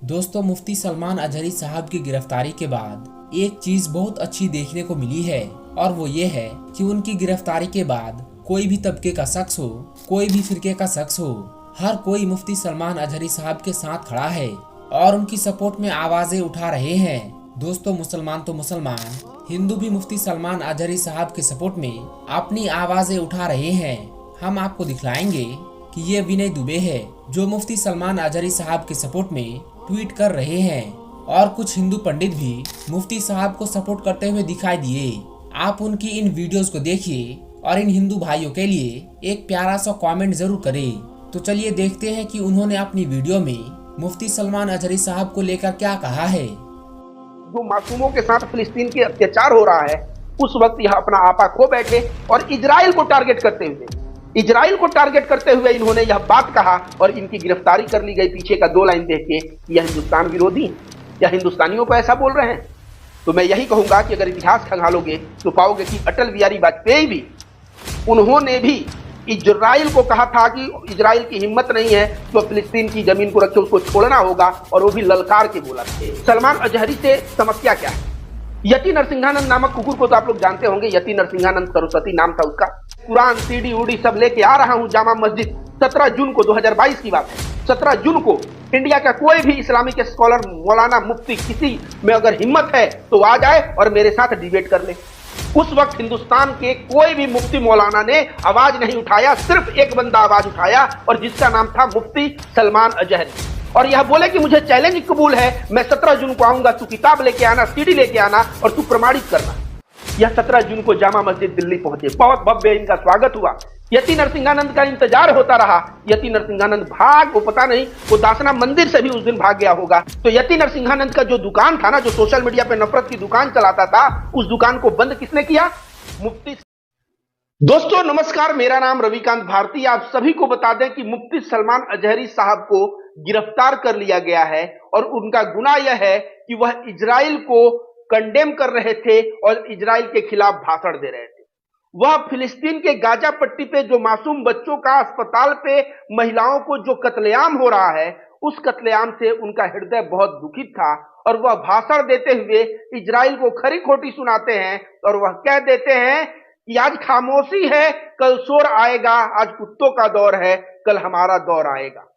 दोस्तों, मुफ्ती सलमान अजहरी साहब की गिरफ्तारी के बाद एक चीज बहुत अच्छी देखने को मिली है और वो ये है कि उनकी गिरफ्तारी के बाद कोई भी तबके का शख्स हो, कोई भी फिरके का शख्स हो, हर कोई मुफ्ती सलमान अजहरी साहब के साथ खड़ा है और उनकी सपोर्ट में आवाजें उठा रहे हैं। दोस्तों, मुसलमान तो मुसलमान, हिंदू भी मुफ्ती सलमान अजहरी साहब के सपोर्ट में अपनी आवाजें उठा रहे हैं। हम आपको दिखलाएंगे कि ये विनय दुबे है जो मुफ्ती सलमान अजहरी साहब के सपोर्ट में ट्वीट कर रहे हैं और कुछ हिंदू पंडित भी मुफ्ती साहब को सपोर्ट करते हुए दिखाई दिए। आप उनकी इन वीडियोस को देखिए और इन हिंदू भाइयों के लिए एक प्यारा सा कमेंट जरूर करें। तो चलिए देखते हैं कि उन्होंने अपनी वीडियो में मुफ्ती सलमान अजहरी साहब को लेकर क्या कहा है। जो मासूमों के साथ फिलिस्तीन के अत्याचार हो रहा है, उस वक्त यह अपना आपा खो बैठे और इजराइल को टारगेट करते हुए इन्होंने यह बात कहा और इनकी गिरफ्तारी कर ली गई। पीछे का 2 लाइन देख के यह हिंदुस्तान विरोधी या हिंदुस्तानियों को ऐसा बोल रहे हैं। तो मैं यही कहूंगा कि अगर इतिहास खंगालोगे तो पाओगे कि अटल बिहारी वाजपेयी भी, उन्होंने भी इजराइल को कहा था कि इजराइल की हिम्मत नहीं है तो फिलिस्तीन की जमीन को रखे, उसको छोड़ना होगा, और वो भी ललकार के बोला। सलमान अजहरी से समस्या क्या है? यति नरसिंहानंद नामक कुकुर को तो आप लोग जानते होंगे। यति नरसिंहानंद सरस्वती नाम था उसका। कुरान, सीडी उडी सब लेके आ रहा हूं जामा मस्जिद। 17 जून को 2022 की बात है। 17 जून को इंडिया का कोई भी इस्लामिक स्कॉलर, मौलाना, मुफ्ती, किसी में अगर हिम्मत है तो आ जाए और मेरे साथ डिबेट कर ले। उस वक्त हिंदुस्तान के कोई भी मुफ्ती मौलाना ने आवाज नहीं उठाया, सिर्फ एक बंदा आवाज उठाया और जिसका नाम था मुफ्ती सलमान अजहरी। और यह बोले कि मुझे चैलेंज कबूल है, मैं 17 जून को आऊंगा, तू किताब लेके आना, सीडी लेके आना और तू प्रमाणित करना। यह 17 जून को जामा मस्जिद दिल्ली पहुंचे। बहुत भव्य इनका स्वागत हुआ। यति नरसिंहानंद का इंतजार होता रहा। यति नरसिंहानंद वो पता नहीं, वो दासना मंदिर से भी उस दिन भाग गया होगा। तो यति नरसिंहानंद का जो दुकान था ना, जो सोशल मीडिया पे नफरत की दुकान चलाता था, उस दुकान को बंद किसने किया? मुफ्ती। दोस्तों नमस्कार, मेरा नाम रविकांत भारती। आप सभी को बता दें कि मुफ्ती सलमान अजहरी साहब को गिरफ्तार कर लिया गया है और उनका गुनाह यह है कि वह इजराइल को कंडेम कर रहे थे और इजराइल के खिलाफ भाषण दे रहे थे। वह फिलिस्तीन के गाजा पट्टी पे जो मासूम बच्चों का, अस्पताल पे महिलाओं को जो कत्लेआम हो रहा है, उस कत्लेआम से उनका हृदय बहुत दुखित था और वह भाषण देते हुए इजराइल को खरी खोटी सुनाते हैं और वह कह देते हैं कि आज खामोशी है, कल शोर आएगा, आज कुत्तों का दौर है, कल हमारा दौर आएगा।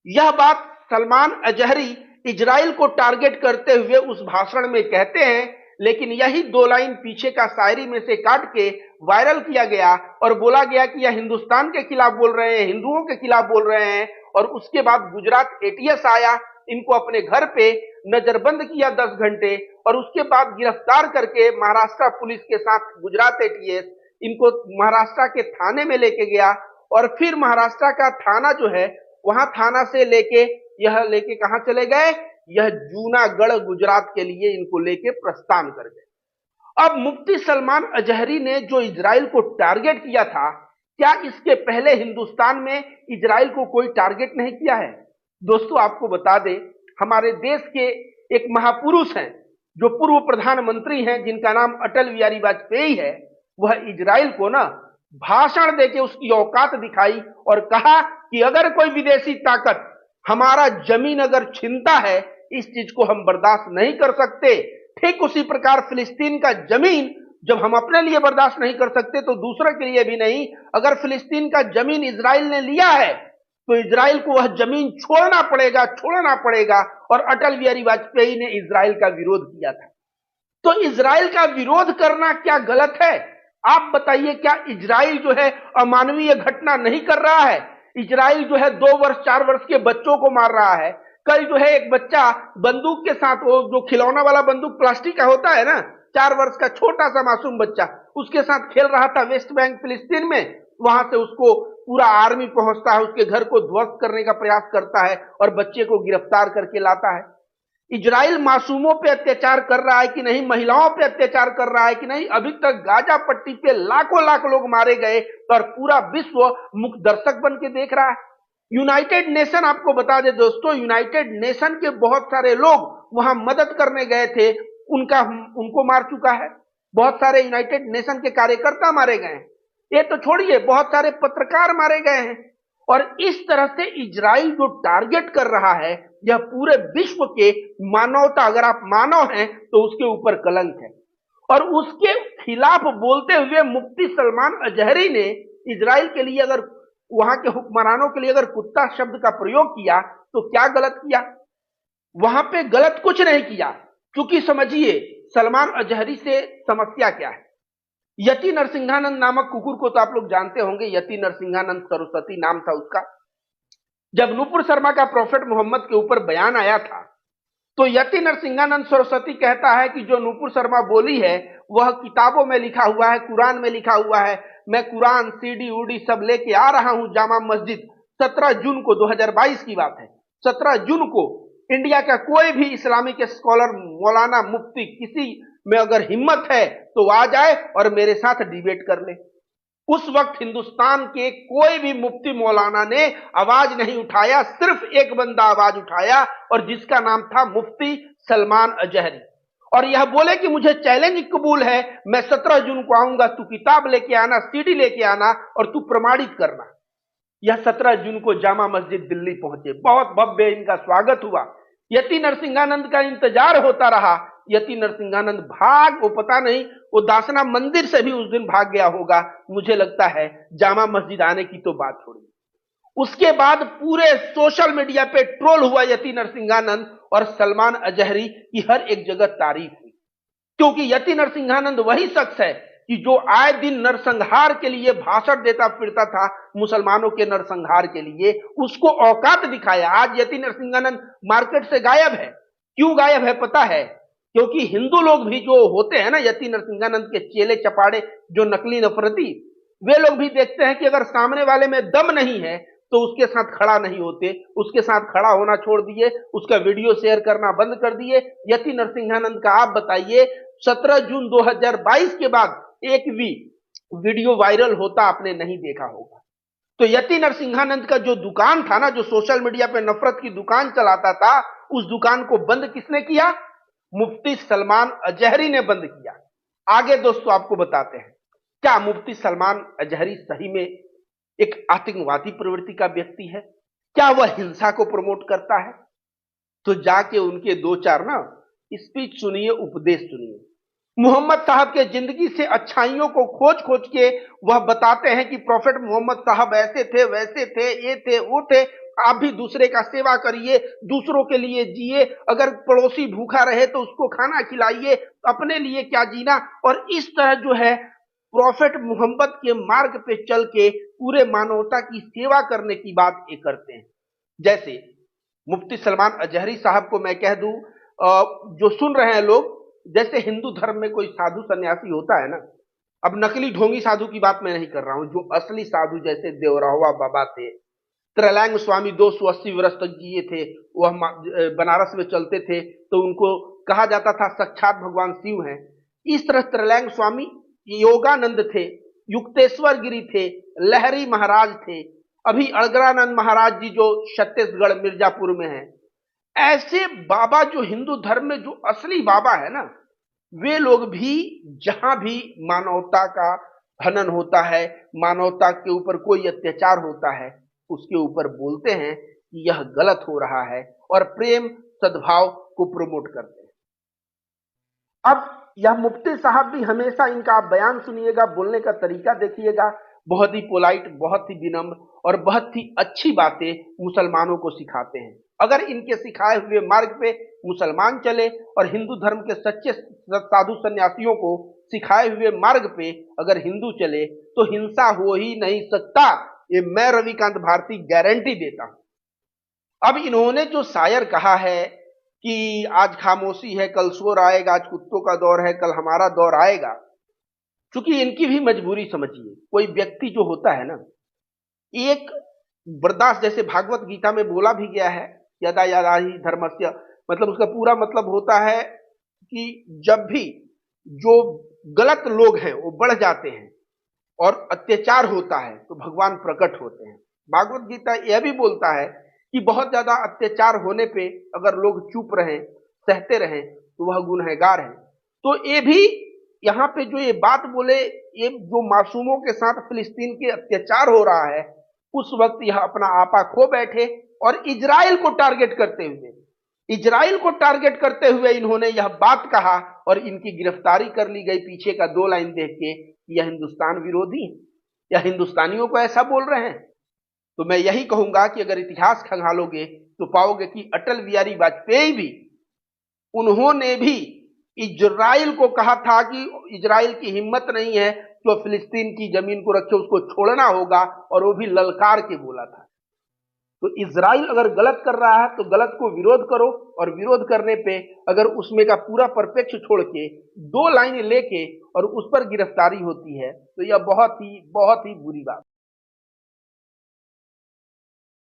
यह बात सलमान अजहरी इजराइल को टारगेट करते हुए उस भाषण में कहते हैं, लेकिन यही 2 लाइन पीछे का शायरी में से काट के वायरल किया गया और बोला गया कि यह हिंदुस्तान के खिलाफ बोल रहे हैं, हिंदुओं के खिलाफ बोल रहे हैं। और उसके बाद गुजरात एटीएस आया, इनको अपने घर पे नजरबंद किया 10 घंटे और उसके बाद गिरफ्तार करके महाराष्ट्र पुलिस के साथ गुजरात एटीएस इनको महाराष्ट्र के थाने में लेके गया और फिर महाराष्ट्र का थाना जो है, वहां थाना से लेके कहां चले गए? यह जूनागढ़ गुजरात के लिए इनको लेके प्रस्थान कर गए। अब मुफ्ती सलमान अजहरी ने जो इजराइल को टारगेट किया था, क्या इसके पहले हिंदुस्तान में इजराइल को कोई टारगेट नहीं किया है? दोस्तों आपको बता दें, हमारे देश के एक महापुरुष हैं जो पूर्व प्रधानमंत्री हैं, जिनका नाम अटल बिहारी वाजपेयी है। वह इजराइल को ना भाषण देके उसकी औकात दिखाई और कहा कि अगर कोई विदेशी ताकत हमारा जमीन अगर छीनता है, इस चीज को हम बर्दाश्त नहीं कर सकते। ठीक उसी प्रकार फिलिस्तीन का जमीन जब हम अपने लिए बर्दाश्त नहीं कर सकते तो दूसरे के लिए भी नहीं। अगर फिलिस्तीन का जमीन इजराइल ने लिया है तो इजराइल को वह जमीन छोड़ना पड़ेगा। और अटल बिहारी वाजपेयी ने इजराइल का विरोध किया था। तो इजराइल का विरोध करना क्या गलत है? आप बताइए, क्या इजराइल जो है अमानवीय घटना नहीं कर रहा है? इजराइल जो है 2 वर्ष 4 वर्ष के बच्चों को मार रहा है। कल जो है एक बच्चा बंदूक के साथ, वो जो खिलौना वाला बंदूक प्लास्टिक का होता है ना, 4 वर्ष का छोटा सा मासूम बच्चा उसके साथ खेल रहा था वेस्ट बैंक फिलिस्तीन में। वहां से उसको पूरा आर्मी पहुंचता है, उसके घर को ध्वस्त करने का प्रयास करता है और बच्चे को गिरफ्तार करके लाता है। इजराइल मासूमों पे अत्याचार कर रहा है कि नहीं, महिलाओं पे अत्याचार कर रहा है कि नहीं? अभी तक गाजा पट्टी पे लाखों लाख लोग मारे गए और पूरा विश्व मुख्य दर्शक बन के देख रहा है। यूनाइटेड नेशन, आपको बता दे दोस्तों, यूनाइटेड नेशन के बहुत सारे लोग वहां मदद करने गए थे, उनको मार चुका है। बहुत सारे यूनाइटेड नेशन के कार्यकर्ता मारे गए हैं। ये तो छोड़िए, बहुत सारे पत्रकार मारे गए हैं। और इस तरह से इजराइल जो टारगेट कर रहा है यह पूरे विश्व के मानवता, अगर आप मानव हैं तो उसके ऊपर कलंक है। और उसके खिलाफ बोलते हुए मुफ्ती सलमान अजहरी ने इजराइल के लिए, अगर वहां के हुक्मरानों के लिए अगर कुत्ता शब्द का प्रयोग किया तो क्या गलत किया? वहां पे गलत कुछ नहीं किया, क्योंकि समझिए सलमान अजहरी से समस्या क्या है। यति नरसिंहानंद नामक कुकुर को तो आप लोग जानते होंगे, यति नरसिंहानंद सरस्वती नाम था उसका। जब नूपुर शर्मा का प्रोफेट मोहम्मद के ऊपर बयान आया था तो यति नरसिंहानंद सरस्वती कहता है कि जो नूपुर शर्मा बोली है वह किताबों में लिखा हुआ है, कुरान में लिखा हुआ है। मैं कुरान सीडी उडी सब लेके आ रहा हूं जामा मस्जिद। 17 जून को 2022 की बात है, 17 जून को इंडिया का कोई भी इस्लामिक स्कॉलर, मौलाना, मुफ्ती, किसी में अगर हिम्मत है तो आ जाए और मेरे साथ डिबेट कर ले। उस वक्त हिंदुस्तान के कोई भी मुफ्ती मौलाना ने आवाज नहीं उठाया, सिर्फ एक बंदा आवाज उठाया और जिसका नाम था मुफ्ती सलमान अजहरी। और यह बोले कि मुझे चैलेंज कबूल है, मैं 17 जून को आऊंगा, तू किताब लेके आना, सीडी लेके आना और तू प्रमाणित करना। यह 17 जून को जामा मस्जिद दिल्ली पहुंचे, बहुत भव्य इनका स्वागत हुआ। यति नरसिंहानंद का इंतजार होता रहा। यति नरसिंहानंद भाग, वो पता नहीं वो दासना मंदिर से भी उस दिन भाग गया होगा, मुझे लगता है जामा मस्जिद आने की तो बात छोड़ी। उसके बाद पूरे सोशल मीडिया पे ट्रोल हुआ यति नरसिंहानंद और सलमान अजहरी की हर एक जगह तारीफ हुई, क्योंकि यति नरसिंहानंद वही शख्स है कि जो आए दिन नरसंहार के लिए भाषण देता फिरता था, मुसलमानों के नरसंहार के लिए, उसको औकात दिखाया। आज यति नरसिंहानंद मार्केट से गायब है। क्यों गायब है पता है? क्योंकि हिंदू लोग भी जो होते हैं ना, यति नरसिंहानंद के चेले चपाड़े, जो नकली नफरती, वे लोग भी देखते हैं कि अगर सामने वाले में दम नहीं है तो उसके साथ खड़ा नहीं होते, उसके साथ खड़ा होना छोड़ दिए, उसका वीडियो शेयर करना बंद कर दिए। यति नरसिंहानंद का आप बताइए 17 जून 2022 के बाद एक भी वीडियो वायरल होता आपने नहीं देखा होगा। तो यति नरसिंहानंद का जो दुकान था ना, जो सोशल मीडिया पे नफरत की दुकान चलाता था, उस दुकान को बंद किसने किया? मुफ्ती सलमान अजहरी ने बंद किया। आगे दोस्तों आपको बताते हैं, क्या मुफ्ती सलमान अजहरी सही में एक आतंकवादी प्रवृत्ति का व्यक्ति है? क्या वह हिंसा को प्रमोट करता है? तो जाके उनके दो चार ना स्पीच सुनिए, उपदेश सुनिए। मोहम्मद साहब के जिंदगी से अच्छाइयों को खोज खोज के वह बताते हैं कि प्रोफेट मोहम्मद साहब ऐसे थे, वैसे थे, ये थे, वो थे। आप भी दूसरे का सेवा करिए, दूसरों के लिए जिए, अगर पड़ोसी भूखा रहे तो उसको खाना खिलाइए, अपने लिए क्या जीना। और इस तरह जो है प्रोफेट मोहम्मद के मार्ग पे चल के पूरे मानवता की सेवा करने की बात ये करते हैं। जैसे मुफ्ती सलमान अजहरी साहब को मैं कह दूं, जो सुन रहे हैं लोग, जैसे हिंदू धर्म में कोई साधु सन्यासी होता है ना, अब नकली ढोंगी साधु की बात मैं नहीं कर रहा हूं, जो असली साधु जैसे देवरावा बाबा थे, त्रैलंग स्वामी 280 वर्ष तक जिए थे, वह बनारस में चलते थे तो उनको कहा जाता था साक्षात भगवान शिव हैं। इस तरह त्रैलंग स्वामी, योगानंद थे, युक्तेश्वर गिरी थे, लहरी महाराज थे, अभी अड़गड़ानंद महाराज जी जो छत्तीसगढ़ मिर्जापुर में है। ऐसे बाबा जो हिंदू धर्म में जो असली बाबा है ना, वे लोग भी जहां भी मानवता का हनन होता है, मानवता के ऊपर कोई अत्याचार होता है, उसके ऊपर बोलते हैं कि यह गलत हो रहा है और प्रेम सद्भाव को प्रमोट करते हैं। अब यह मुफ्ती साहब भी हमेशा इनका आप बयान सुनिएगा, बोलने का तरीका देखिएगा, बहुत ही पोलाइट, बहुत ही विनम्र और बहुत ही अच्छी बातें मुसलमानों को सिखाते हैं। अगर इनके सिखाए हुए मार्ग पे मुसलमान चले और हिंदू धर्म के सच्चे साधु सन्यासियों को सिखाए हुए मार्ग पे अगर हिंदू चले तो हिंसा हो ही नहीं सकता, ये मैं रविकांत भारती गारंटी देता हूं। अब इन्होंने जो शायर कहा है कि आज खामोशी है कल शोर आएगा, आज कुत्तों का दौर है कल हमारा दौर आएगा, क्योंकि इनकी भी मजबूरी समझिए। कोई व्यक्ति जो होता है ना, एक बर्दाश्त, जैसे भागवत गीता में बोला भी गया है, यदा यदा ही धर्मस्य, मतलब उसका पूरा मतलब होता है कि जब भी जो गलत लोग हैं वो बढ़ जाते हैं और अत्याचार होता है तो भगवान प्रकट होते हैं। भागवत गीता यह भी बोलता है कि बहुत ज्यादा अत्याचार होने पे अगर लोग चुप रहें, सहते रहें, तो वह गुनहगार है। तो ये भी यहाँ पे जो ये बात बोले, ये जो मासूमों के साथ फिलिस्तीन के अत्याचार हो रहा है, उस वक्त यह अपना आपा खो बैठे और इजराइल को टारगेट करते हुए इन्होंने यह बात कहा और इनकी गिरफ्तारी कर ली गई पीछे का 2 लाइन देख के कि यह हिंदुस्तान विरोधी हैं, या हिंदुस्तानियों को ऐसा बोल रहे हैं। तो मैं यही कहूंगा कि अगर इतिहास खंगालोगे तो पाओगे कि अटल बिहारी वाजपेयी भी, उन्होंने भी इजराइल को कहा था कि इजराइल की हिम्मत नहीं है तो फिलिस्तीन की जमीन को रखे, उसको छोड़ना होगा, और वो भी ललकार के बोला था। तो इजराइल अगर गलत कर रहा है तो गलत को विरोध करो, और विरोध करने पे अगर उसमें का पूरा परिप्रेक्ष्य छोड़ के 2 लाइन लेके और उस पर गिरफ्तारी होती है तो यह बहुत ही बुरी बात।